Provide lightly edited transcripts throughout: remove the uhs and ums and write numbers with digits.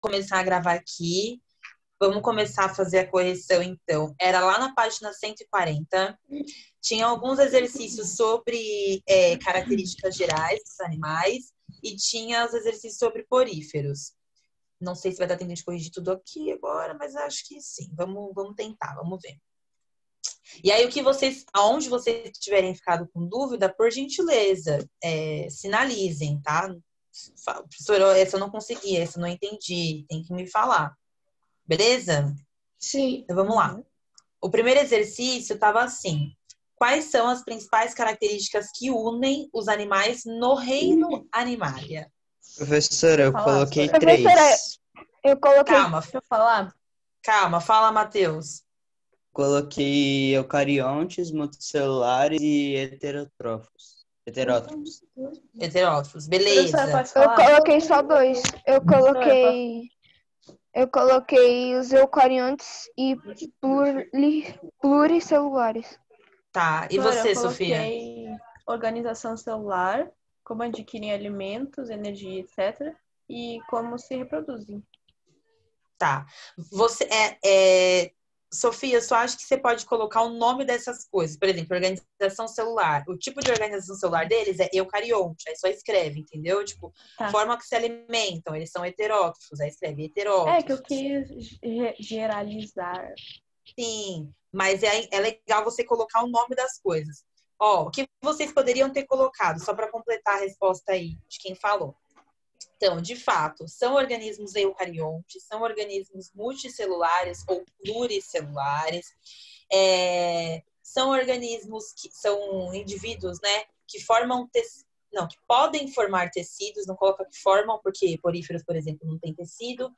começar a gravar aqui. Vamos começar a fazer a correção, então. Era lá na página 140. Tinha alguns exercícios sobre características gerais dos animais e tinha os exercícios sobre poríferos. Não sei se vai dar tempo de corrigir tudo aqui agora, mas acho que sim. Vamos tentar, vamos ver. E aí, aonde vocês tiverem ficado com dúvida, por gentileza, sinalizem, tá? Professora, essa eu não consegui, essa eu não entendi, tem que me falar. Beleza? Sim. Então, vamos lá. O primeiro exercício estava assim. Quais são as principais características que unem os animais no reino Animalia? Professora, eu coloquei Professora, 3. eu coloquei... Calma, Deixa eu falar. calma, fala, Matheus. Coloquei eucariontes, multicelulares e heterótrofos. Heterótrofos, beleza. Professora, pode falar? Eu coloquei só 2. Eu coloquei os eucariontes e pluricelulares. Tá, e você, Sofia? Eu coloquei organização celular, como adquirem alimentos, energia, etc. E como se reproduzem. Tá. Você Sofia, eu só acho que você pode colocar o nome dessas coisas. Por exemplo, organização celular. O tipo de organização celular deles é eucarionte. Aí só escreve, entendeu? Tipo, forma que se alimentam. Eles são heterótrofos. Aí escreve heterótrofos. É que eu quis geralizar. Sim, mas é legal você colocar o nome das coisas. Ó, o que vocês poderiam ter colocado, só para completar a resposta aí de quem falou. Então, de fato, são organismos eucariontes, são organismos multicelulares ou pluricelulares, são organismos que são indivíduos, né, que formam que podem formar tecidos, não coloca que formam, porque poríferos, por exemplo, não tem tecido,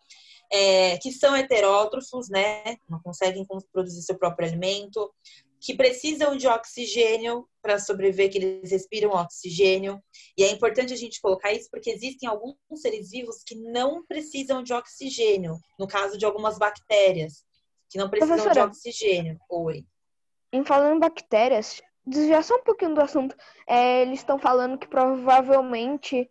que são heterótrofos, né, não conseguem produzir seu próprio alimento, que precisam de oxigênio para sobreviver, que eles respiram oxigênio. E é importante a gente colocar isso porque existem alguns seres vivos que não precisam de oxigênio. No caso de algumas bactérias, que não precisam de oxigênio. Oi. Em falando em bactérias, desviar só um pouquinho do assunto. Eles estão falando que provavelmente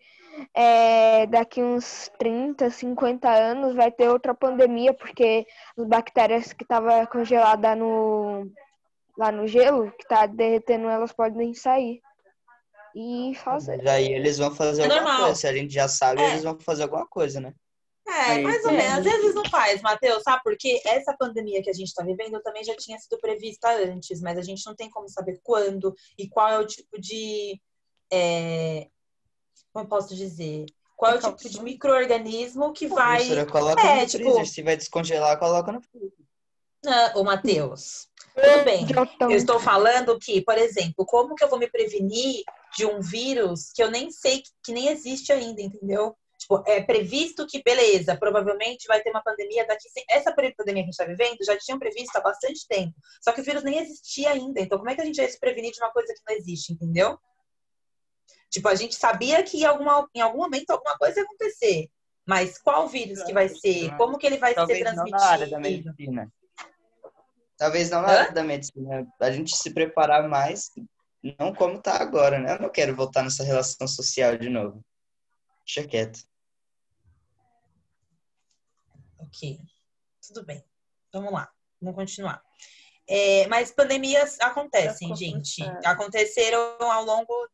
daqui uns 30, 50 anos vai ter outra pandemia, porque as bactérias que estavam congeladas lá no gelo, que tá derretendo, elas podem sair e fazer. Mas aí eles vão fazer alguma coisa. Se a gente já sabe, eles vão fazer alguma coisa, né? Mais ou menos. Às vezes não faz, Matheus, sabe? Porque essa pandemia que a gente está vivendo também já tinha sido prevista antes, mas a gente não tem como saber quando e qual é o tipo de... como eu posso dizer? Qual é o tipo de micro-organismo que vai... Professora, coloca no freezer. Se vai descongelar, coloca no freezer. Ô, Matheus, tudo bem. Eu estou falando que, por exemplo, como que eu vou me prevenir de um vírus que eu nem sei, que nem existe ainda, entendeu? Tipo, é previsto que, beleza, provavelmente vai ter uma pandemia daqui... Essa pandemia que a gente está vivendo já tinham previsto há bastante tempo. Só que o vírus nem existia ainda. Então, como é que a gente vai se prevenir de uma coisa que não existe, entendeu? Tipo, a gente sabia que em algum momento alguma coisa ia acontecer. Mas qual vírus que vai ser? Como que ele vai ser transmitido? Não na área da medicina. Talvez não na área da medicina. A gente se preparar mais, não como tá agora, né? Eu não quero voltar nessa relação social de novo. Deixa quieto. Ok. Tudo bem. Vamos lá. Vamos continuar. Mas pandemias acontecem, gente. Aconteceram ao longo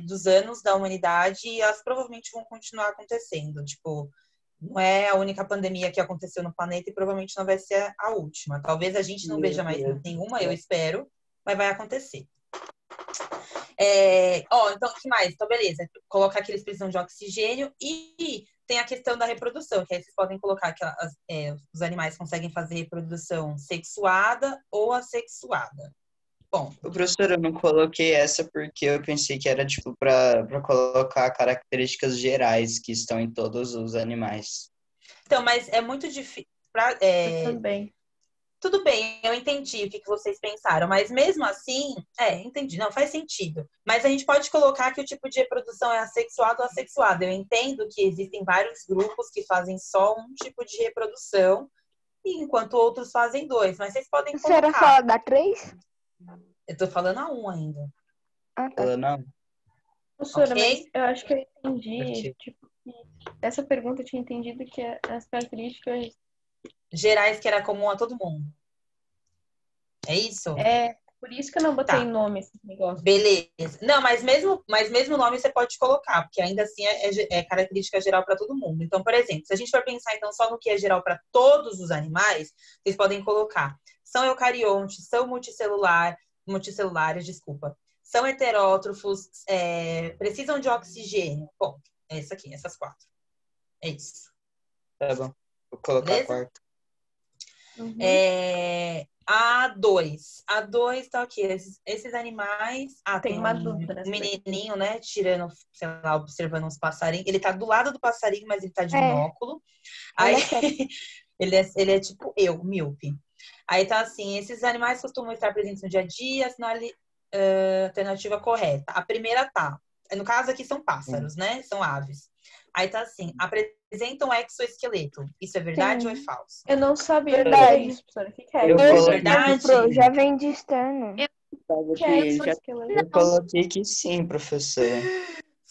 dos anos da humanidade e elas provavelmente vão continuar acontecendo. Tipo, não é a única pandemia que aconteceu no planeta e provavelmente não vai ser a última. Talvez a gente não veja mais nenhuma, eu espero, mas vai acontecer. Então, o que mais? Então, beleza. Colocar que eles precisam de oxigênio e tem a questão da reprodução, que aí vocês podem colocar que os animais conseguem fazer reprodução sexuada ou assexuada. Bom. Professor, eu não coloquei essa porque eu pensei que era tipo para colocar características gerais que estão em todos os animais. Então, mas é muito difícil. Também. Tudo bem, eu entendi o que vocês pensaram, mas mesmo assim, entendi, não faz sentido. Mas a gente pode colocar que o tipo de reprodução é assexuado ou assexuado. Eu entendo que existem vários grupos que fazem só um tipo de reprodução, enquanto outros fazem 2, mas vocês podem colocar. Será só da 3? Eu tô falando a 1 ainda. Ah, tá. Não. Professora, okay? mas eu acho que eu entendi. Tipo, Essa pergunta eu tinha entendido que as características Gerais que era comum a todo mundo. É isso? por isso que eu não botei Tá. nome esse negócio. Beleza. Não, mas mesmo o nome você pode colocar, porque ainda assim é característica geral para todo mundo. Então, por exemplo, se a gente for pensar então só no que é geral para todos os animais, vocês podem colocar: são eucariontes, são multicelares, desculpa. São heterótrofos, precisam de oxigênio. Bom, essas 4. É isso. Tá bom. Vou colocar a Beleza? quarta. Uhum. A2 tá aqui. Esses animais. Tem uma dúvida nessa um menininho, né? Tirando, sei lá, observando uns passarinhos. Ele tá do lado do passarinho, mas ele tá de binóculo. Aí ele é tipo eu, míope. Aí tá assim: esses animais costumam estar presentes no dia a dia, alternativa correta. A primeira tá. No caso aqui são pássaros, né? São aves. Aí tá assim: apresentam exoesqueleto. Isso é verdade ou é falso? Eu não sabia Verdade. disso, professora. O que é Eu isso? coloquei Verdade? que sim. Já vem de externo. Tava O que aqui, é ele já- exoesqueleto? Eu coloquei que sim, professora.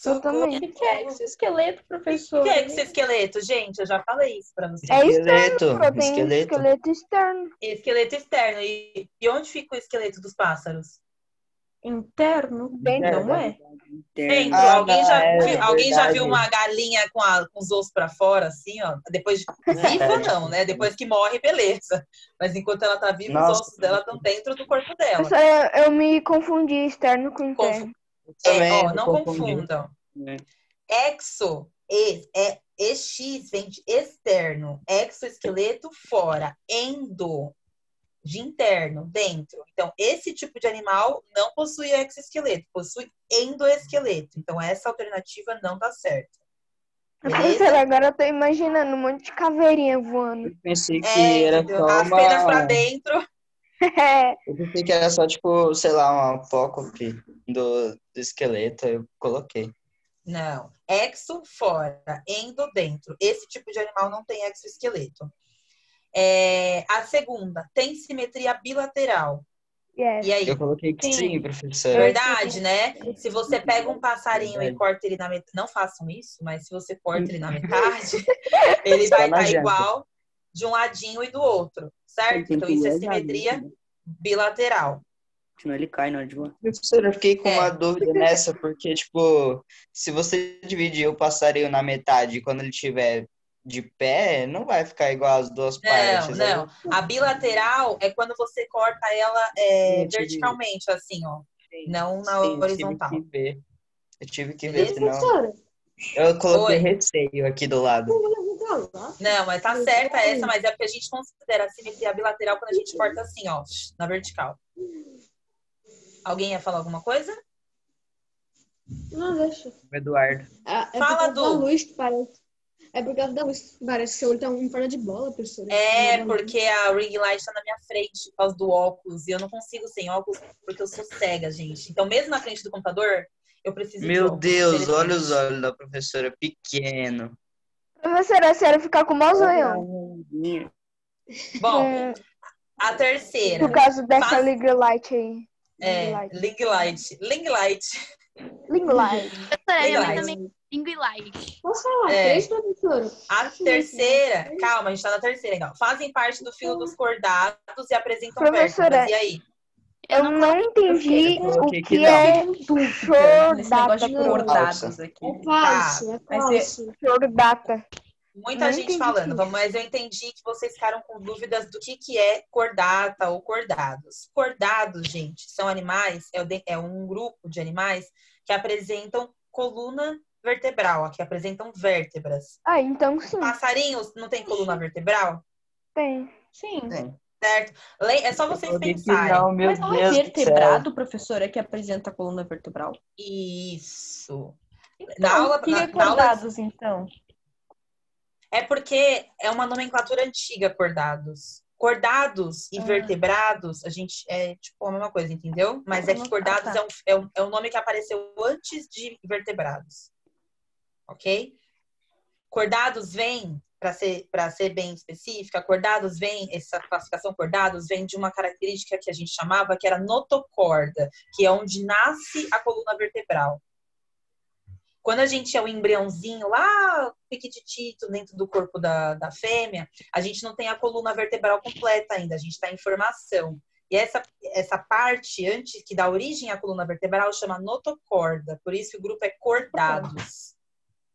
Eu também. O que é exoesqueleto, O professora? que é exoesqueleto, gente? Eu já falei isso pra vocês. É Esqueleto. Tem esqueleto externo. Esqueleto externo. E onde fica o esqueleto dos pássaros? Interno? Dentro. Não é? Dentro. Ah, Alguém não, alguém já verdade. viu uma galinha com os ossos pra fora, assim, ó? Depois de viva, não, né? Depois que morre, beleza. Mas enquanto ela tá viva, os Nossa. ossos dela estão dentro do corpo dela. Eu me confundi externo com interno. Também Não confundi. confundam. É. Ex vem de externo. Exoesqueleto, fora. Endo, de interno, dentro. Então, esse tipo de animal não possui exoesqueleto, possui endoesqueleto. Então, essa alternativa não tá certa. Professora, agora eu tô imaginando um monte de caveirinha voando. Eu pensei que era Entendeu? só As penas pra uma... dentro. Eu pensei que era só, tipo, sei lá, uma apócope do esqueleto. Eu coloquei. Não. Exo, fora. Endo, dentro. Esse tipo de animal não tem exoesqueleto. A segunda, tem simetria bilateral. Yes. E aí? Eu coloquei que sim, professora. Verdade, né? Se você pega um passarinho Verdade. e corta ele na metade, não façam isso, mas se você corta ele na metade, ele Só vai na estar janta. igual de um ladinho e do outro, certo? Então isso é simetria bilateral. Senão ele cai na hora de voar. Professora, eu fiquei com uma dúvida nessa, porque, tipo, se você dividir o passarinho na metade quando ele estiver de pé, não vai ficar igual as duas partes. Não. A bilateral é quando você corta ela verticalmente, assim, ó. Não na horizontal. Eu tive que ver, senão... Professora, Eu coloquei Oi. receio aqui do lado. Não, mas tá certa essa, mas é porque a gente considera a simetria bilateral quando a gente corta assim, ó, na vertical. Alguém ia falar alguma coisa? não, deixa. O Eduardo. É por Fala, causa da Du. luz que parece. É por causa da luz que parece que seu olho tá em forma de bola, professora. Porque a ring light tá na minha frente por causa do óculos. E eu não consigo sem óculos porque eu sou cega, gente. Então, mesmo na frente do computador, eu preciso de Meu óculos. Deus, olha os olhos da professora, pequeno. Professora, a senhora fica com o mausoleão. Bom, a terceira. Por causa dessa Faz- Ling Light aí. Ling light. Ling light. Ling Light. Minha mãe Light. também. Ling light. Posso falar? É. 3, professora? A terceira, calma, a gente tá na terceira, então. Fazem parte do fio dos cordados e apresentam Professora, vértebras. E aí? Eu não entendi Eu o coloquei que que não. é Nesse negócio de chordata. cordados aqui. É falso, é Mas falso. Chordata. Muita Não gente entendi falando, isso. mas eu entendi que vocês ficaram com dúvidas do que é cordata ou cordados. Cordados, gente, são animais, é um grupo de animais que apresentam coluna vertebral, que apresentam vértebras. Ah, então sim, Passarinhos não tem coluna vertebral? tem. Sim. Tem. Certo? É só vocês Eu coloquei que pensarem. não, meu Mas não é Deus do céu. vertebrado, professora, que apresenta a coluna vertebral? Isso. Então, o que é cordados, então? É porque é uma nomenclatura antiga, cordados. Cordados e vertebrados, a gente é tipo a mesma coisa, entendeu? Mas é que cordados é um nome que apareceu antes de vertebrados. Ok? Cordados vem, para ser bem específica, cordados vem, essa classificação cordados vem de uma característica que a gente chamava que era notocorda, que é onde nasce a coluna vertebral. Quando a gente é o embriãozinho lá, piquititito, dentro do corpo da fêmea, a gente não tem a coluna vertebral completa ainda, a gente está em formação. E essa parte, antes que dá origem à coluna vertebral, chama notocorda. Por isso o grupo é cordados.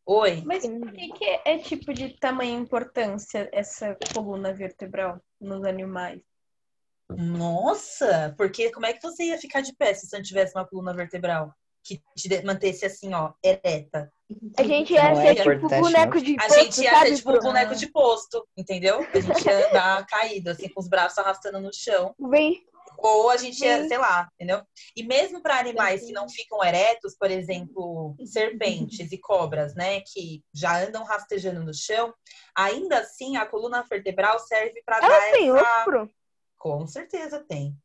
Oi? Mas por que é tipo de tamanha importância essa coluna vertebral nos animais? Nossa, porque como é que você ia ficar de pé se você não tivesse uma coluna vertebral que te mantesse assim, ó, ereta? A gente ia Não ser é tipo importante, boneco não. de A posto, gente ia sabe, ser tipo um Bruno? boneco de posto, entendeu? A gente ia dar caído, assim, com os braços arrastando no chão. Vem, Ou a gente ia, Sim. sei lá, entendeu? E mesmo para animais que não ficam eretos, por exemplo, serpentes e cobras, né, que já andam rastejando no chão, ainda assim a coluna vertebral serve para dar ela tem essa. osso. Com certeza tem.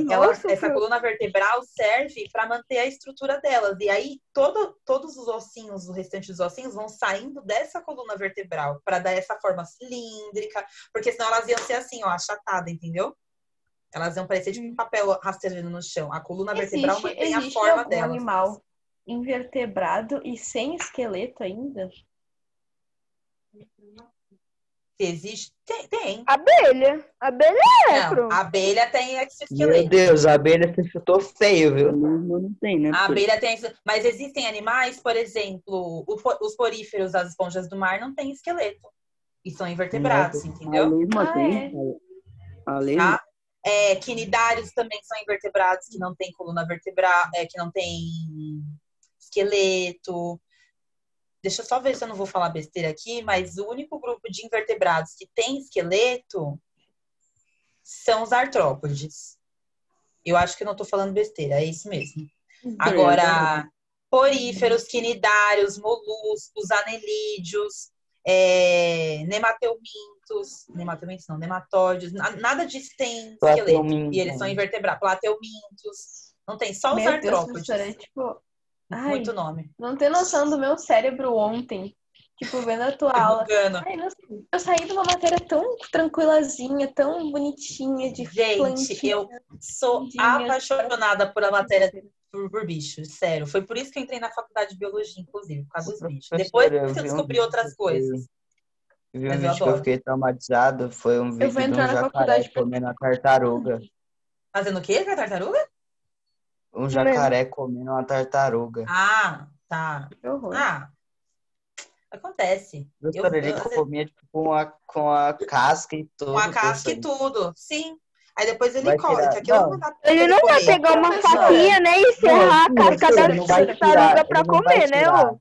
Nossa, Essa Bruno. coluna vertebral serve para manter a estrutura delas. E aí, todos os ossinhos, o restante dos ossinhos, vão saindo dessa coluna vertebral para dar essa forma cilíndrica, porque senão elas iam ser assim, ó, achatada, entendeu? Elas iam parecer tipo um papel rastejando no chão. A coluna vertebral mantém a Existe forma algum delas. animal invertebrado e sem esqueleto ainda? Se existe? Tem. Abelha. Abelha é, Não, Bruno. a abelha tem Meu exoesqueleto. Deus, a abelha se chutou feio, viu? Não tem, né? A abelha tem. Mas existem animais, por exemplo, os poríferos, as esponjas do mar, não têm esqueleto. E são invertebrados, A entendeu? lesma Ah, tem. A lesma. Tá? Quinidários também são invertebrados que não tem coluna vertebral, que não tem esqueleto. Deixa eu só ver se eu não vou falar besteira aqui, mas o único grupo de invertebrados que tem esqueleto são os artrópodes. Eu acho que eu não estou falando besteira, é isso mesmo. Agora, poríferos, quinidários, moluscos, anelídeos, nematóides, nada disso tem esqueleto. Plateuminto. E eles são invertebrados. Plateumintos, não tem, só os Meu Deus, artrópodes. professora, é tipo... Ai, Muito nome. não tem noção do meu cérebro ontem. Tipo, vendo a tua aula. Bugando. Ai, não sei. Eu saí de uma matéria tão tranquilazinha, tão bonitinha, de Gente, plantinha. eu sou Lindinha. apaixonada por a matéria por bichos, sério. Foi por isso que eu entrei na faculdade de biologia, inclusive, por causa dos bichos. Depois Professora, que eu vi um descobri vídeo outras que coisas. vi um Mas eu vídeo que eu adoro. fiquei traumatizado. Foi um Eu vou vídeo de entrar um na jacaré faculdade pra... comendo uma tartaruga. Fazendo o quê com a tartaruga? Um jacaré comendo uma tartaruga. Ah, tá. Que horror. Ah, acontece. Professora, ele comia tipo, com a casca e tudo. Com a casca e professora. tudo, sim. Aí depois ele Vai come, tirar- que aquilo não. não dá pra Ele não vai comer. pegar uma Professora. faquinha, né, e serrar a Não, casca professora, da ele não vai tartaruga tirar, pra ele não vai comer, né, tirar. ô?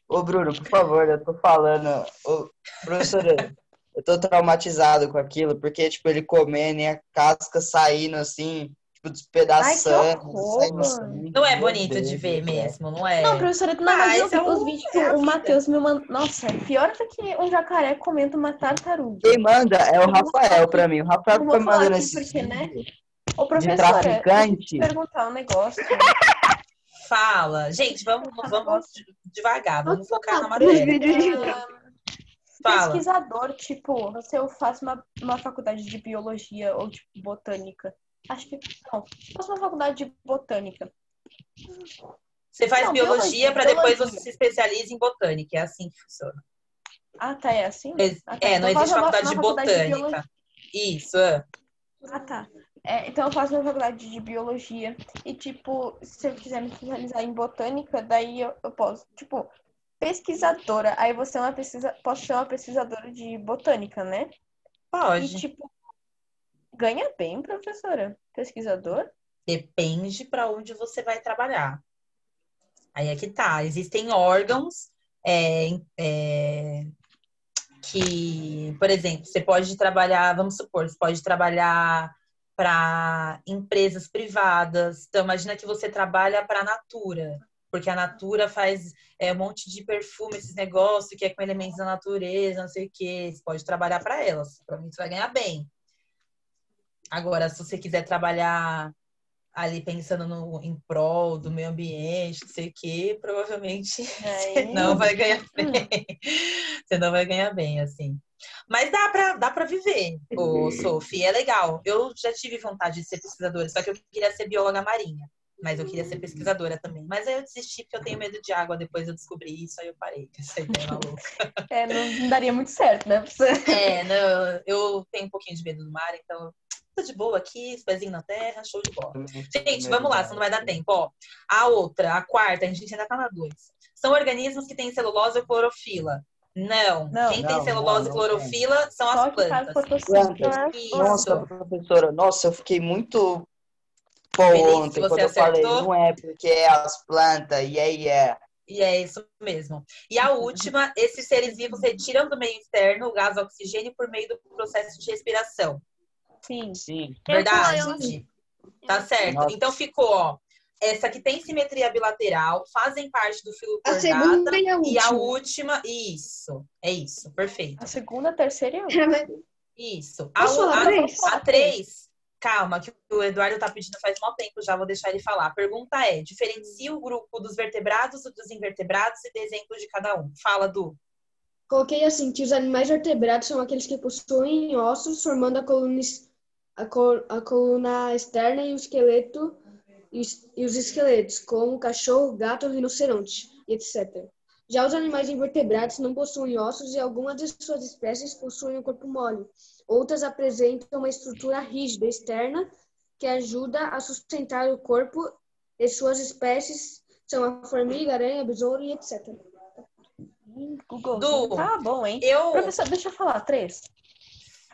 Ô, Bruno, por favor, eu tô falando. Ô, professora, eu tô traumatizado com aquilo, porque, tipo, ele comendo e a casca saindo assim, tipo, despedaçando, horror! saindo sangue. Não é Meu bonito Deus de do ver céu. mesmo, não é? Não, professora, tu não imagina Mas é os vídeos que é a o vida. Matheus me mandou. Nossa, é pior do que um jacaré comendo uma tartaruga. Quem manda é o Rafael pra mim. O Rafael Não que tá vou me falar mandando aqui esses porque, né? vídeos Ô, de professora, deixa eu te traficante. perguntar um negócio. Fala. Gente, vamos devagar, vamos focar na Nos matéria. vídeos de... Fala. Pesquisador, tipo, se eu faço uma faculdade de biologia ou de botânica. Acho que não. Faço uma faculdade de botânica. Você faz Não, biologia para depois biologia. você se especializa em botânica. É assim que funciona. Ah, tá, é assim? Ah, tá. Não Então eu existe faço faculdade uma de faculdade de botânica. biologia. Isso. Ah, tá. Então eu faço uma faculdade de biologia. E, tipo, se eu quiser me especializar em botânica, daí eu posso. Tipo, pesquisadora. Aí você é posso ser uma pesquisadora de botânica, né? E, Pode. tipo, ganha bem, professora? Pesquisador? Depende para onde você vai trabalhar. Aí é que tá. Existem órgãos que, por exemplo, você pode trabalhar, vamos supor, você pode trabalhar para empresas privadas. Então, imagina que você trabalha para a Natura, porque a Natura faz um monte de perfume, esses negócios que é com elementos da natureza, não sei o quê. Você pode trabalhar para elas. Provavelmente você vai ganhar bem. Agora, se você quiser trabalhar ali pensando em prol do meio ambiente, não sei o quê, provavelmente você não vai ganhar bem. Você não vai ganhar bem, assim. Mas dá pra viver, Sophie, é legal. Eu já tive vontade de ser pesquisadora, só que eu queria ser bióloga marinha. Mas eu queria ser pesquisadora também. Mas aí eu desisti porque eu tenho medo de água. Depois eu descobri isso, aí eu parei com essa ideia maluca. Não daria muito certo, né? Não, eu tenho um pouquinho de medo do mar, então tô de boa aqui, os pezinhos na terra, show de bola. Gente, vamos lá, senão não vai dar tempo. Ó, a outra, a quarta, a gente ainda tá na 2. São organismos que têm celulose ou clorofila. Não. Quem tem celulose e clorofila são as plantas. Nossa, professora, eu fiquei muito ontem quando eu falei, não é porque é as plantas, e é isso mesmo. E a última, esses seres vivos retiram do meio externo o gás oxigênio por meio do processo de respiração. Sim. Verdade? Tá certo. Nossa. Então ficou, ó. Essa que tem simetria bilateral, fazem parte do filo A cordata. segunda e a última. E a última, isso. É isso, perfeito. A segunda, a terceira e a última. Isso. Posso falar três? A 3, calma, que o Eduardo tá pedindo faz mal tempo, já vou deixar ele falar. A pergunta é, diferencia o grupo dos vertebrados e dos invertebrados e dê exemplos de cada um. Fala, Du. Coloquei assim, que os animais vertebrados são aqueles que possuem ossos, formando a coluna externa e o esqueleto e os esqueletos, como cachorro, gato, rinoceronte, etc. Já os animais invertebrados não possuem ossos e algumas de suas espécies possuem um corpo mole. Outras apresentam uma estrutura rígida externa que ajuda a sustentar o corpo e suas espécies são a formiga, aranha, besouro e etc. Google, Du, tá bom, hein? eu... Professor, deixa eu falar 3.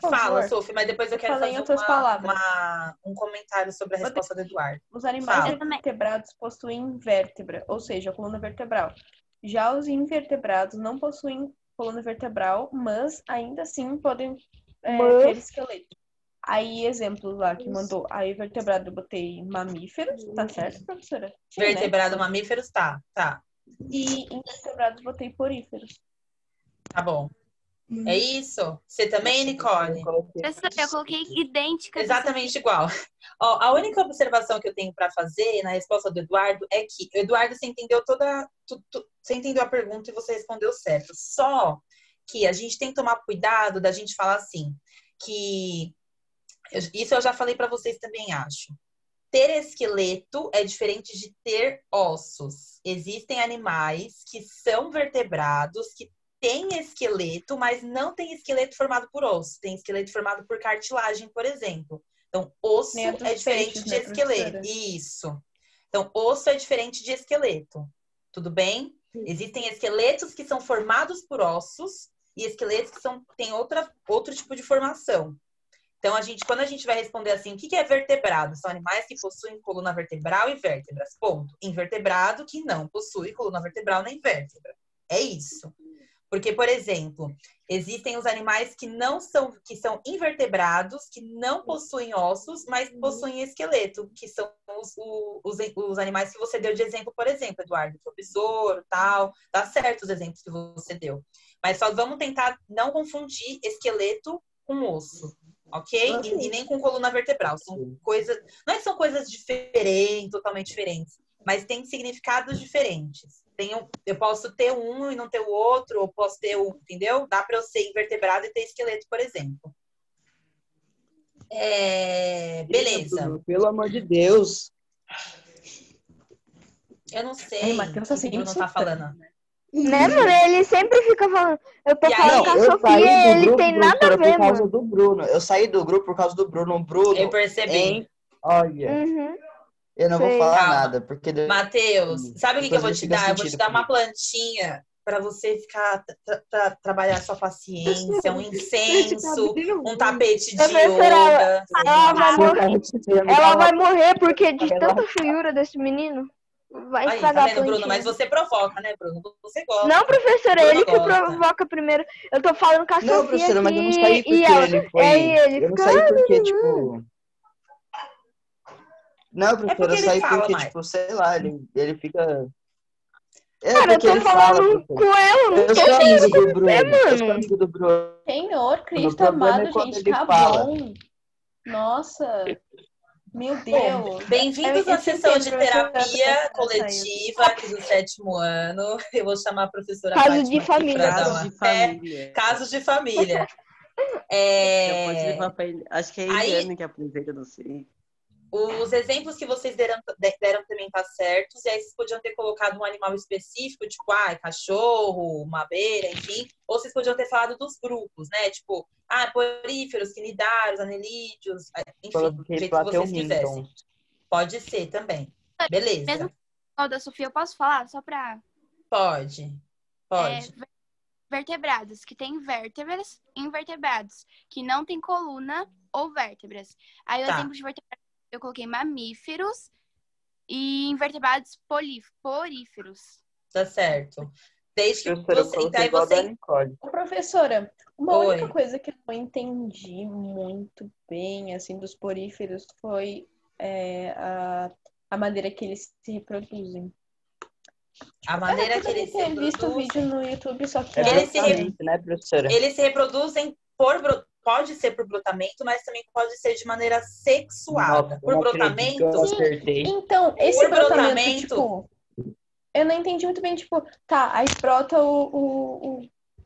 Fala, Sophie, mas depois eu quero fazer um comentário sobre a resposta do Eduardo. Os animais vertebrados possuem vértebra, ou seja, coluna vertebral. Já os invertebrados não possuem coluna vertebral, mas ainda assim podem ter esqueleto. Aí, exemplos lá que mandou. Aí, vertebrado, eu botei mamíferos, tá certo, professora? Sim, vertebrado, né? mamíferos, tá. E invertebrados, botei poríferos. Tá bom. É isso? Você também, Nicole? Professora, eu coloquei idêntica. Exatamente igual. Ó, a única observação que eu tenho para fazer na resposta do Eduardo é que, Eduardo, você entendeu você entendeu a pergunta e você respondeu certo. Só que a gente tem que tomar cuidado da gente falar assim, que isso eu já falei para vocês também, acho. Ter esqueleto é diferente de ter ossos. Existem animais que são vertebrados, que tem esqueleto, mas não tem esqueleto formado por osso. Tem esqueleto formado por cartilagem, por exemplo. Então, osso é diferente de esqueleto. Isso. Então, osso é diferente de esqueleto. Tudo bem? Existem esqueletos que são formados por ossos e esqueletos que têm outro tipo de formação. Então, quando a gente vai responder assim, o que é vertebrado? São animais que possuem coluna vertebral e vértebras. Ponto. Invertebrado que não possui coluna vertebral nem vértebra. É isso. Porque, por exemplo, existem os animais que são invertebrados, que não possuem ossos, mas possuem esqueleto, que são os animais que você deu de exemplo, por exemplo, Eduardo, o besouro, tal. Tá certo os exemplos que você deu. Mas só vamos tentar não confundir esqueleto com osso, ok? E nem com coluna vertebral. São coisas, não é que são coisas diferentes, totalmente diferentes, mas têm significados diferentes. Eu posso ter um e não ter o outro, ou posso ter um, entendeu? Dá para eu ser invertebrado e ter esqueleto, por exemplo. Beleza. Pelo amor de Deus. Eu não sei o que o Bruno tá falando. Né, mano? Ele sempre fica falando. Eu tô falando com a eu Sofia, ele tem nada a ver, por causa mano. do Bruno. Eu saí do grupo por causa do Bruno. Bruno, eu percebi. Olha, eu não vou falar nada, porque... Matheus, sabe o que eu vou te dar? Eu vou te dar uma plantinha para você ficar trabalhar sua paciência, um incenso, um tapete de yoga. Ela vai morrer porque de tanta feiura desse menino. Vai aí, estragar tá a vendo, plantinha. Bruno? Mas você provoca, né, Bruno? Você gosta. Não, professora, Bruno ele que gosta. provoca primeiro. Eu tô falando com a Não, Sofia professora, mas eu não aqui, saí porque ele foi... eu não saí porque, tipo... Não, professora, eu saí porque, tipo, sei lá, ele fica... Cara, eu tô falando com ela, não tô falando com você, mano. Eu sou amigo do Bruno. Senhor Cristo amado, gente, tá bom. Nossa... Meu Deus. Bem-vindos à sessão de terapia coletiva aqui do 7º ano. Eu vou chamar a professora Casos de família. Casos de família. Acho que é a Eliane que apresenta, não sei. Os exemplos que vocês deram também tá certos, e aí vocês podiam ter colocado um animal específico, tipo, cachorro, uma abelha, enfim. Ou vocês podiam ter falado dos grupos, né? Tipo, poríferos, quinidários, anelídeos, enfim, do Coloquei jeito que vocês quisessem. Plateuminton. Pode ser também. Beleza. Mesmo o da Sofia, eu posso falar? Só pra... Pode. Vertebrados, que tem vértebras, invertebrados, que não tem coluna ou vértebras. Aí o Tá. exemplo de vertebrados, eu coloquei mamíferos e invertebrados poríferos. Tá certo. Desde que Professora, eu você. coloquei Então, aí igual a da você. Nicole. Ô, professora, uma Oi. única coisa que eu não entendi muito bem, assim, dos poríferos foi a maneira que eles se reproduzem. A maneira que Eu eles se ter visto o vídeo reproduzem. no YouTube, só que Eles se brotamento, né, professora? Eles se reproduzem pode ser por brotamento, mas também pode ser de maneira sexuada. Nossa, Por não acredito que eu brotamento, acertei. Então, esse Por brotamento, brotamento- tipo, eu não entendi muito bem, tipo, tá, aí brota o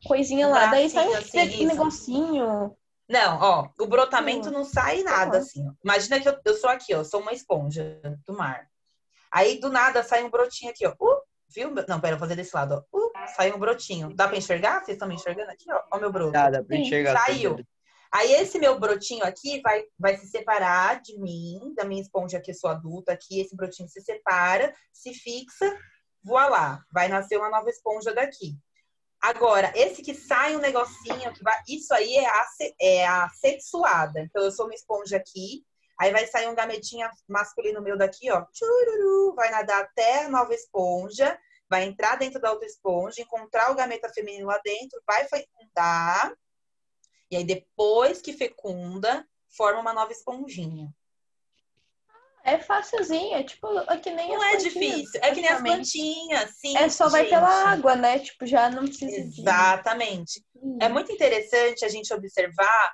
coisinha Um lá, daí sai bracinho assim, um isso. negocinho. não, ó, o brotamento não sai nada Uhum. assim. Ó. Imagina que eu sou aqui, ó, sou uma esponja do mar. Aí do nada sai um brotinho aqui, ó. Viu? Não, pera, eu vou fazer desse lado, ó. Sai um brotinho. Dá pra enxergar? Vocês estão me enxergando aqui, ó? Ó meu broto. Dá pra Sim, enxergar. saiu. tudo. Aí esse meu brotinho aqui vai se separar de mim, da minha esponja que eu sou adulta aqui. Esse brotinho se separa, se fixa, voa lá. Vai nascer uma nova esponja daqui. Agora, esse que sai um negocinho, isso aí é a sexuada. Então, eu sou uma esponja aqui, aí vai sair um gametinho masculino meu daqui, ó. Tchururu, vai nadar até a nova esponja, vai entrar dentro da outra esponja, encontrar o gameta feminino lá dentro, vai fecundar. E aí, depois que fecunda, forma uma nova esponjinha. É facilzinho, é tipo, é que nem Não as é plantinhas, difícil, é que nem as praticamente. plantinhas, sim, É só vai gente. pela água, né? Tipo, já não precisa de... Exatamente. É muito interessante a gente observar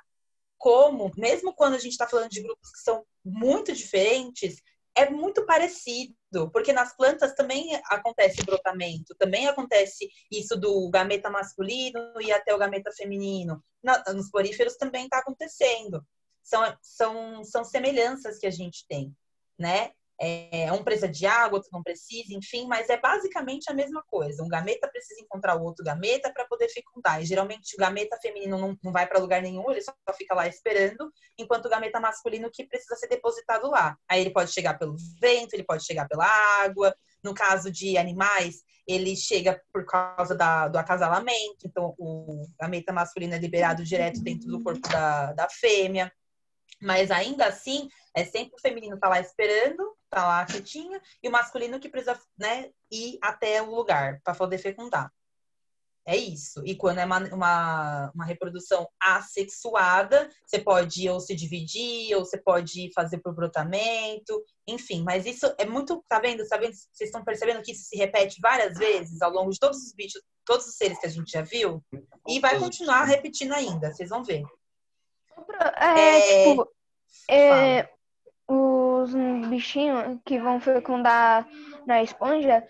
como, mesmo quando a gente está falando de grupos que são muito diferentes, é muito parecido, porque nas plantas também acontece brotamento, também acontece isso do gameta masculino e até o gameta feminino. Nos poríferos também está acontecendo. São semelhanças que a gente tem, né? Um precisa de água, outro não precisa, enfim, mas é basicamente a mesma coisa. Um gameta precisa encontrar o outro gameta para poder fecundar. E geralmente o gameta feminino não vai para lugar nenhum, ele só fica lá esperando, enquanto o gameta masculino que precisa ser depositado lá. Aí ele pode chegar pelo vento, ele pode chegar pela água. No caso de animais, ele chega por causa do acasalamento, então o gameta masculino é liberado direto dentro do corpo da fêmea. Mas ainda assim, é sempre o feminino tá lá esperando, tá lá quietinho, e o masculino que precisa, né, ir até o lugar para poder fecundar. É isso. E quando é uma reprodução assexuada, você pode ou se dividir, ou você pode fazer por brotamento, enfim. Mas isso é muito, tá vendo? Vocês estão percebendo que isso se repete várias vezes ao longo de todos os bichos, todos os seres que a gente já viu? E vai continuar repetindo ainda, vocês vão ver. Tipo, os bichinhos que vão fecundar na esponja,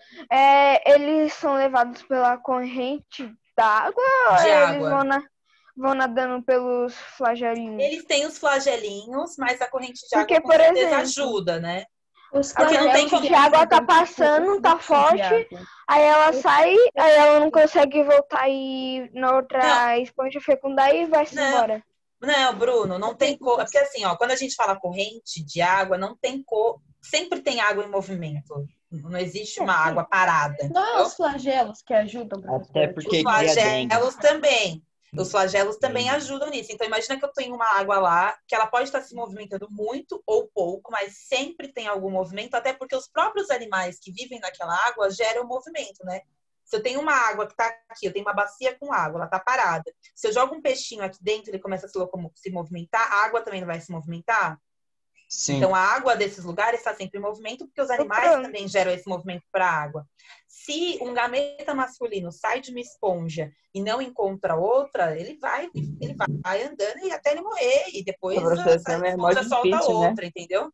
eles são levados pela corrente d'água ou De eles água. vão nadando pelos flagelinhos? Eles têm os flagelinhos, mas a corrente de água Porque, com por certeza exemplo, ajuda, né? Os Porque não tem a como- corrente de água tá passando, tá forte, aí ela sai, aí ela não consegue voltar e ir na outra esponja fecundar e vai-se Não. embora. Não, Bruno, não tem cor. Porque assim, ó, quando a gente fala corrente de água, não tem cor. Sempre tem água em movimento. Não existe uma água parada. Não é entendeu? os flagelos que ajudam, professor? Até porque Os cria dengue. flagelos também. Os flagelos também ajudam nisso. Então, imagina que eu tenho uma água lá, que ela pode estar se movimentando muito ou pouco, mas sempre tem algum movimento, até porque os próprios animais que vivem naquela água geram movimento, né? Se eu tenho uma água que tá aqui, eu tenho uma bacia com água, ela tá parada. Se eu jogo um peixinho aqui dentro, ele começa a se movimentar, a água também não vai se movimentar? Sim. Então, a água desses lugares está sempre em movimento, porque os animais também geram esse movimento para a água. Se um gameta masculino sai de uma esponja e não encontra outra, ele vai andando e até ele morrer. E depois Professor, a é mó esponja solta difícil, né? outra, entendeu?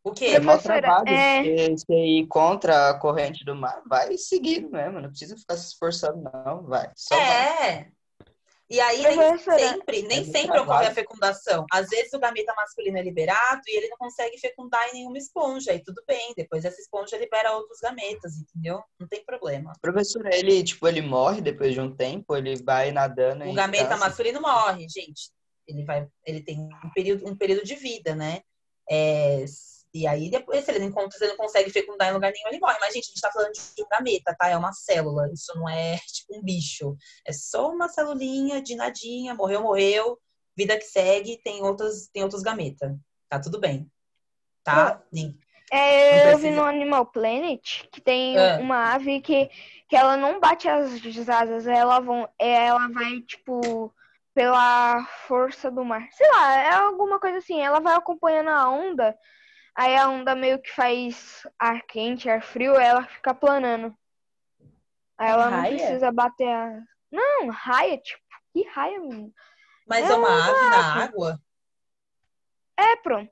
O quê? É mó Professora, trabalho. Se você ir contra a corrente do mar, vai seguindo mesmo. Não precisa ficar se esforçando, não. Vai. Só vai. E aí, nem Professora, sempre ocorre a fecundação. Às vezes o gameta masculino é liberado e ele não consegue fecundar em nenhuma esponja. E tudo bem, depois essa esponja libera outros gametas, entendeu? Não tem problema. Professora, ele morre depois de um tempo? Ele vai nadando O e gameta cansa? masculino morre, gente. Ele tem um período de vida, né? E aí, depois, se ele não consegue fecundar em lugar nenhum, ele morre. Mas, gente, a gente tá falando de um gameta, tá? É uma célula. Isso não é, tipo, um bicho. É só uma celulinha de nadinha. Morreu. Vida que segue. Tem outros gametas. Tá tudo bem. Tá? Não eu vi precisa- no Animal Planet que tem Ah. uma ave que ela não bate as asas, ela vai, tipo, pela força do mar. Sei lá, é alguma coisa assim. Ela vai acompanhando a onda, aí a onda meio que faz ar quente, ar frio, ela fica planando. Aí ela não raia? precisa bater a... Não, raia, tipo, que raia, menino? Mas é uma ave na água? Pronto.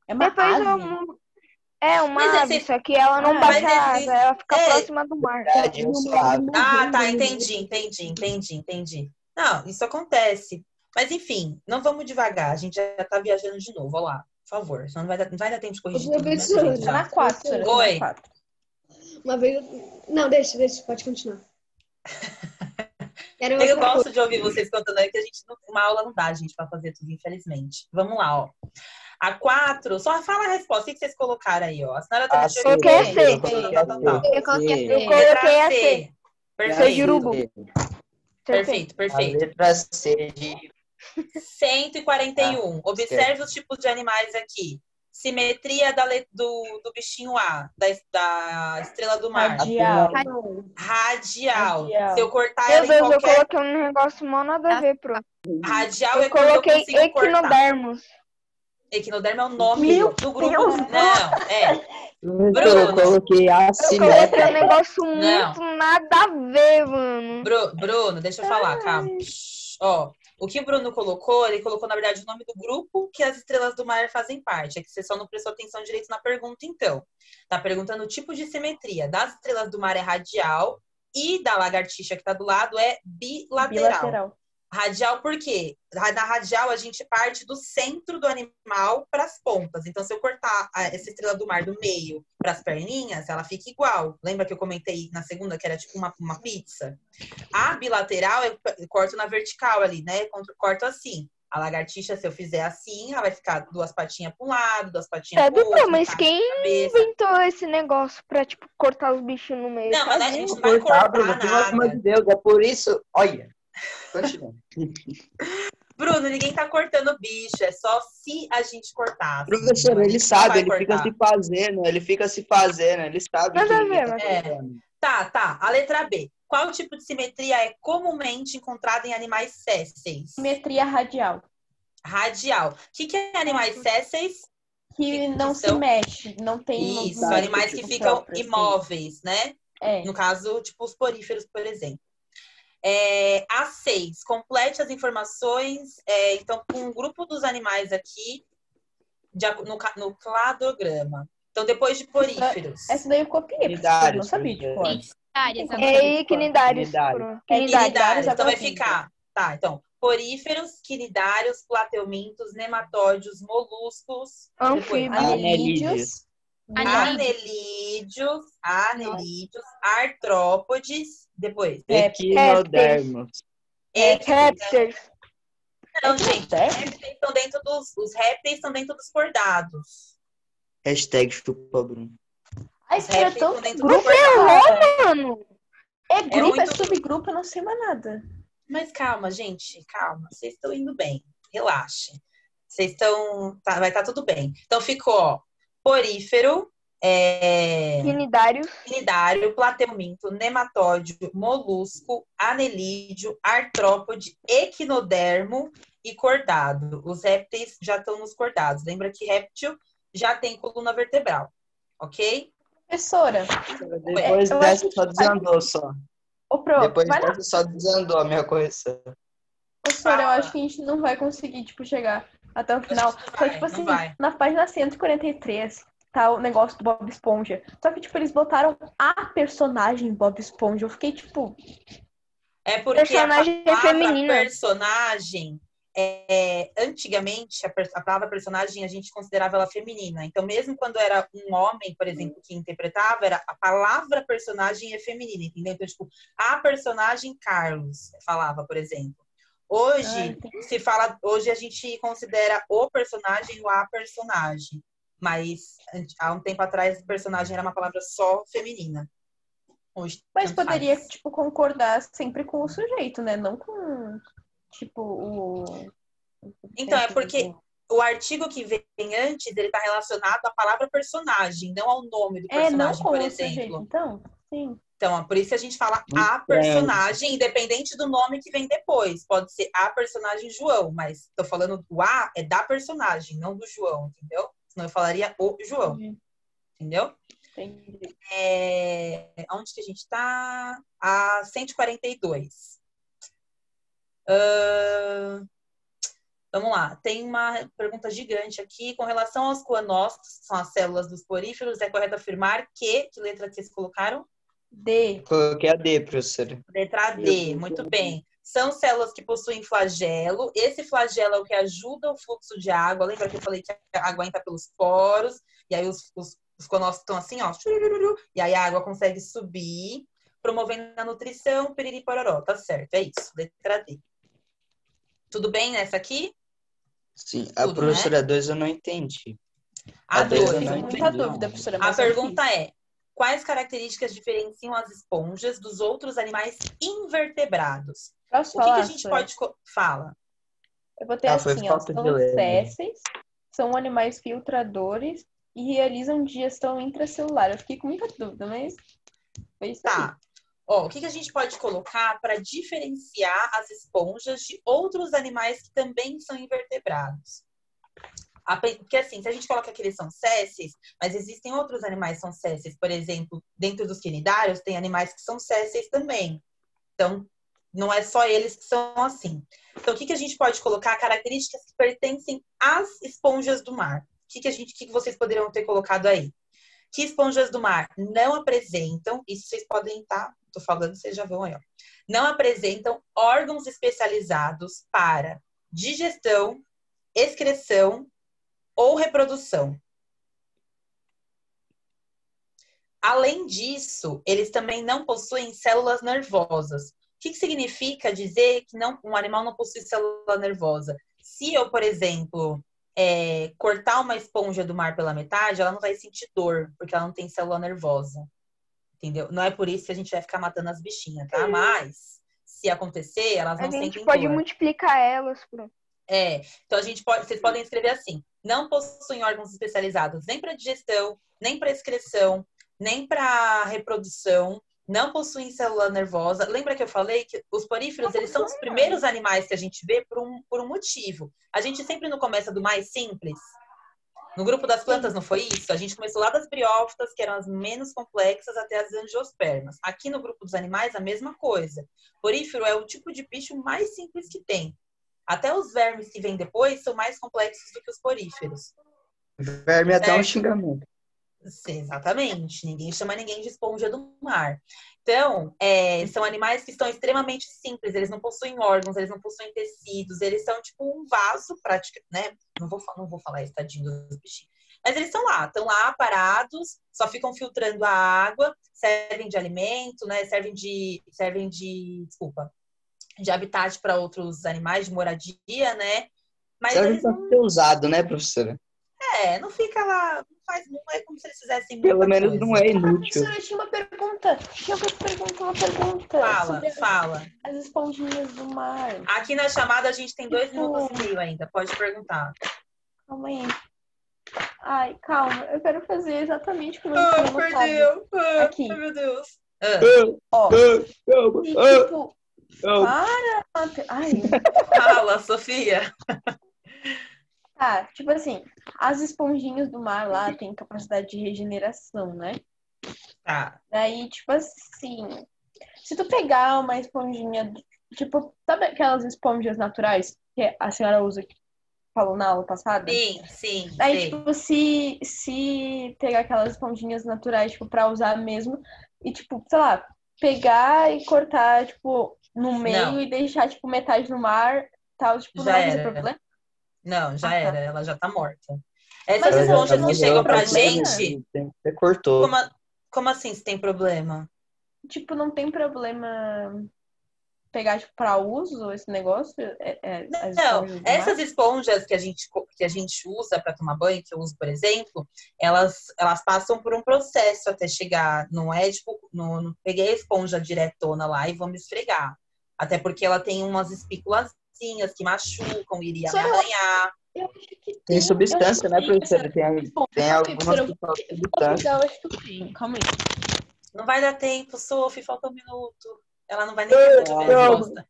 É uma Depois ave? uma Mas ave, esse- só que ela não bate mas a asa, ela fica é. próxima do mar. Verdade, eu sou ave. Ah, tá, entendi. Não, isso acontece. Mas enfim, não vamos devagar. A gente já tá viajando de novo. Olha lá, por favor. Senão não vai dar tempo de corrigir Ô, tudo do mesmo professora. jeito Tá já. na 4, senhora. tá na Oi. 4. Uma vez. Não, deixa, pode continuar. Era Eu outra gosto de ouvir vocês contando aí, que uma aula não dá, gente, pra fazer tudo, infelizmente. Vamos lá, ó. A 4, só fala a resposta. O que vocês colocaram aí, ó? A senhora A alternativa C, coloquei a B, C. eu coloquei tal, a tal, C. tal. Eu coloquei Eu a C. coloquei Letra a C. C. Perfeito. de urubu. Perfeito, A perfeito. letra C de 141. Observe os tipos de animais aqui. Simetria do bichinho A, da estrela do mar. Radial. Radial. Radial. Se eu cortar Meu ela em Deus, eu qualquer... coloquei um negócio mal nada a ver, pro. Radial Eu é quando eu coloquei consigo cortar. equinodermos. Equinoderma é o nome Meu do grupo. Deus, Não, Professora, eu coloquei Eu coloquei um assimétrico. negócio muito nada a ver, mano. Bruno, deixa eu falar, calma. Ó, o que o Bruno colocou, ele colocou, na verdade, o nome do grupo que as estrelas do mar fazem parte. É que você só não prestou atenção direito na pergunta, então. Tá perguntando o tipo de simetria. Das estrelas do mar é radial e da lagartixa que tá do lado é bilateral. Radial por quê? Na radial, a gente parte do centro do animal para as pontas. Então, se eu cortar essa estrela do mar do meio para as perninhas, ela fica igual. Lembra que eu comentei na segunda que era tipo uma pizza? A bilateral, eu corto na vertical ali, né? Corto assim. A lagartixa, se eu fizer assim, ela vai ficar duas patinhas para um lado, duas patinhas para o outro. Mas quem inventou esse negócio pra, tipo, cortar os bichos no meio? Não, mas a gente não vai cortar Bruno, pelo amor nada. de Deus, é por isso... Olha, continua. Bruno, ninguém tá cortando bicho, é só se a gente cortar. Professor, Assim, ele sabe, ele vai fica cortar. se fazendo, ele sabe Nada que a ninguém ver, tá mas- cortando. Tá. A letra B. Qual tipo de simetria é comumente encontrada em animais sésseis? Simetria radial. Radial. O que é animais sésseis? Que não se são- mexe, não tem Isso, movimento animais que ficam próprio, assim. imóveis, né? É. No caso, tipo os poríferos, por exemplo. A6. Complete as informações. Então, com um grupo dos animais aqui no cladograma. Então, depois de poríferos. Essa daí eu copiei, porque eu Quinidários, não sabia de cor. Áreas Como agora. É equinidários. Quinidário. Quinidários. Então, vai agora ficar... Tá, então. Poríferos, quinidários, plateumintos, nematóides, moluscos. Anfíbios. Anelídeos. Anelídeos, artrópodes, depois. Equinodermos. Répteis. Não, gente, os répteis estão dentro dos cordados. Hashtag chupa, Bruno. Ai, Os isso era répteis tão estão dentro grupo, dos cordados. Mano, É grupo, é muito- subgrupo, eu não sei mais nada. Mas calma, gente, calma. Vocês estão indo bem. Relaxem. Vocês estão... vai estar tudo bem. Então, ficou, ó, porífero, quinidário, plateuminto, nematóide, molusco, anelídeo, artrópode, equinodermo e cordado. Os répteis já estão nos cordados. Lembra que réptil já tem coluna vertebral, ok? Professora, Depois eu dessa acho só que- desandou só. ô, Pro, Depois vai lá. dessa só desandou a minha correção. Professora, eu Fala. acho que a gente não vai conseguir, tipo, chegar até o final. Não Só, vai, tipo não assim, vai. na página 143 tá o negócio do Bob Esponja. Só que, tipo, eles botaram a personagem Bob Esponja. Eu fiquei, tipo... É porque Personagem a é palavra feminina. personagem, antigamente, a palavra personagem a gente considerava ela feminina. Então, mesmo quando era um homem, por exemplo, que interpretava, a palavra personagem é feminina, entendeu? Então, tipo, a personagem Carlos, falava, por exemplo. Hoje, hoje a gente considera o personagem ou a personagem. Mas, há um tempo atrás, personagem era uma palavra só feminina. Hoje, Mas tanto poderia, faz. tipo, concordar sempre com o sujeito, né? Não com, tipo, o... Então, é porque o artigo que vem antes, ele está relacionado à palavra personagem, não ao nome do É, não personagem, com por o sujeito, exemplo. então? Sim. Então, por isso que a gente fala Muito a estranho isso. personagem, independente do nome que vem depois. Pode ser a personagem João, mas tô falando o A é da personagem, não do João, entendeu? Senão eu falaria o João, entendeu? Entendi. Onde que a gente tá? A 142. Vamos lá, tem uma pergunta gigante aqui. Com relação aos coanócitos, que são as células dos poríferos, é correto afirmar que letra que vocês colocaram? D. Coloquei a D, professora. Letra D, muito bem. São células que possuem flagelo. Esse flagelo é o que ajuda o fluxo de água. Lembra que eu falei que a água entra pelos poros? E aí os conócitos estão assim, ó. E aí a água consegue subir, promovendo a nutrição, piriri pororó. Tá certo, é isso. Letra D. Tudo bem nessa aqui? Sim, a Tudo, professora 2 eu não entendi. A dois eu 2. não Muita entendi. dúvida, professora. A mas eu pergunta fiz. é: quais características diferenciam as esponjas dos outros animais invertebrados? Posso O que a falar, gente professora? pode... Fala. Eu botei Foi assim, ó. falta de São ler, né? fezes, são animais filtradores e realizam digestão intracelular. Eu fiquei com muita dúvida, mas foi isso aí. Tá. Ó, o que a gente pode colocar para diferenciar as esponjas de outros animais que também são invertebrados? Porque assim, se a gente coloca que eles são sésseis, mas existem outros animais que são sésseis, por exemplo, dentro dos quinidários tem animais que são sésseis também. Então, não é só eles que são assim. Então, o que a gente pode colocar? Características que pertencem às esponjas do mar. O que vocês poderiam ter colocado aí? Que esponjas do mar não apresentam, isso vocês podem estar, tô falando, vocês já vão aí, ó. Não apresentam órgãos especializados para digestão, excreção ou reprodução. Além disso, eles também não possuem células nervosas. O que significa dizer que um animal não possui célula nervosa? Se eu, por exemplo, cortar uma esponja do mar pela metade, ela não vai sentir dor, porque ela não tem célula nervosa. Entendeu? Não é por isso que a gente vai ficar matando as bichinhas, tá? Mas, se acontecer, elas não sentem dor. A gente pode multiplicar elas. Então vocês podem escrever assim: não possuem órgãos especializados nem para digestão, nem para excreção, nem para reprodução, não possuem célula nervosa. Lembra que eu falei que os poríferos, eles são os primeiros animais que a gente vê por um motivo. A gente sempre não começa do mais simples. No grupo das plantas não foi isso? A gente começou lá das briófitas, que eram as menos complexas, até as angiospermas. Aqui no grupo dos animais, a mesma coisa. Porífero é o tipo de bicho mais simples que tem. Até os vermes que vêm depois são mais complexos do que os poríferos. Verme é até um xingamento. Exatamente. Ninguém chama ninguém de esponja do mar. Então, são animais que estão extremamente simples. Eles não possuem órgãos, eles não possuem tecidos. Eles são tipo um vaso, né? Não vou falar isso, tadinho dos bichinhos. Mas eles estão lá parados, só ficam filtrando a água, servem de alimento, né? Servem de habitat para outros animais, de moradia, né? Mas serve eles para ser usado, né, professora? não fica lá, não é como se eles fizessem muita Pelo menos coisa. não é inútil. Professora, tinha uma pergunta. Uma pergunta. Fala. As esponjinhas do mar. Aqui na chamada a gente tem 2 minutos e meio ainda, pode perguntar. Calma aí. Ai, calma. Eu quero fazer exatamente como eu tinha anotado. Aqui. Ai, meu Deus. Ó. E tipo... Para! Ai. Fala, Sofia. Tá, tipo assim, as esponjinhas do mar lá têm capacidade de regeneração, né? Tá. Daí, tipo assim, se tu pegar uma esponjinha, tipo, sabe aquelas esponjas naturais que a senhora usa, que falou na aula passada? Sim. Daí, tipo, se pegar aquelas esponjinhas naturais, tipo, pra usar mesmo, e, tipo, sei lá, pegar e cortar, tipo, no meio Não. e deixar, tipo, metade no mar, tal, tipo, não Já vai fazer era. problema? Não, já Ah, tá. era. Ela já tá morta. Essas Mas Ela já esponjas tá que não tem chegam pra morrendo, problema? gente, você cortou. como assim se tem problema? Tipo, não tem problema pegar, tipo, pra uso esse negócio? As Não, esponjas do mar? essas esponjas que a gente usa para tomar banho, que eu uso, por exemplo, elas passam por um processo até chegar. Não é tipo, não peguei a esponja diretona lá e vou me esfregar. Até porque ela tem umas espículazinhas que machucam, iria me arranhar. Eu acho que Tem tem. substância, né, professora? Tem Calma aí, algumas professora, que falam eu vou substância. pegar, eu acho que tem. Calma aí. Não vai dar tempo, Sophie, falta um minuto. Ela não vai nem terminar de ouvir a resposta.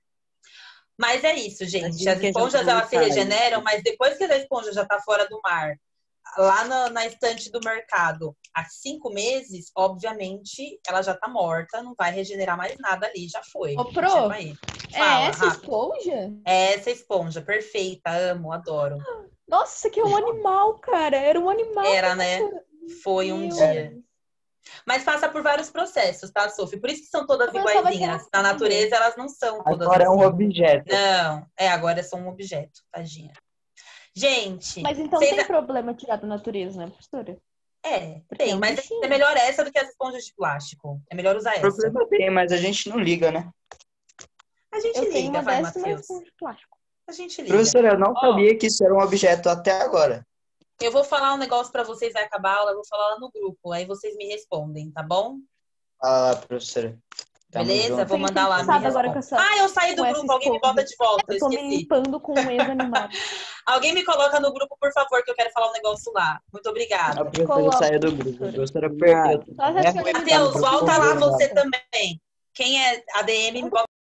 Mas é isso, gente. As esponjas, elas se regeneram, mas depois que a esponja já tá fora do mar, lá na estante do mercado, há 5 meses, obviamente, ela já tá morta, não vai regenerar mais nada ali, já foi. Ô, Pro, Chama aí. é Fala, essa rápido. esponja? É essa esponja, perfeita, amo, adoro. Nossa, isso aqui é um animal, cara. Era um animal. Era, né? Foi um Meu dia. Mas passa por vários processos, tá, Sophie? Por isso que são todas Eu pensava que era iguaizinhas. Na natureza, elas não são todas Agora é um assim. objeto. Não, agora é só um objeto, tadinha. Gente, Mas então vocês... tem problema tirar da natureza, né, professora? Porque tem, é um mas bichinho. é melhor essa do que as esponjas de plástico. É melhor usar O essa. problema tem, mas a gente não liga, né? A gente Eu tenho liga, uma vai, dessas, mas Matheus. com de plástico. A gente liga. Professora, eu não Ó, sabia que isso era um objeto até agora. eu vou falar um negócio pra vocês, vai acabar a aula, eu vou falar lá no grupo, aí vocês me respondem, tá bom? Fala lá, professora. Tamo Beleza? junto. Vou mandar lá, me Agora com responde. essa, Eu saí do com essa grupo, alguém me esponja. bota de volta, eu Eu tô me esqueci. limpando com um ex-animal. Alguém me coloca no grupo, por favor, que eu quero falar um negócio lá. Muito A obrigada. professora Coloca, saiu do grupo. A professora. professora perdeu. Só É essa ruim coisa ficar no Matheus, grupo volta lá conversando. você também. Quem é ADM, me bota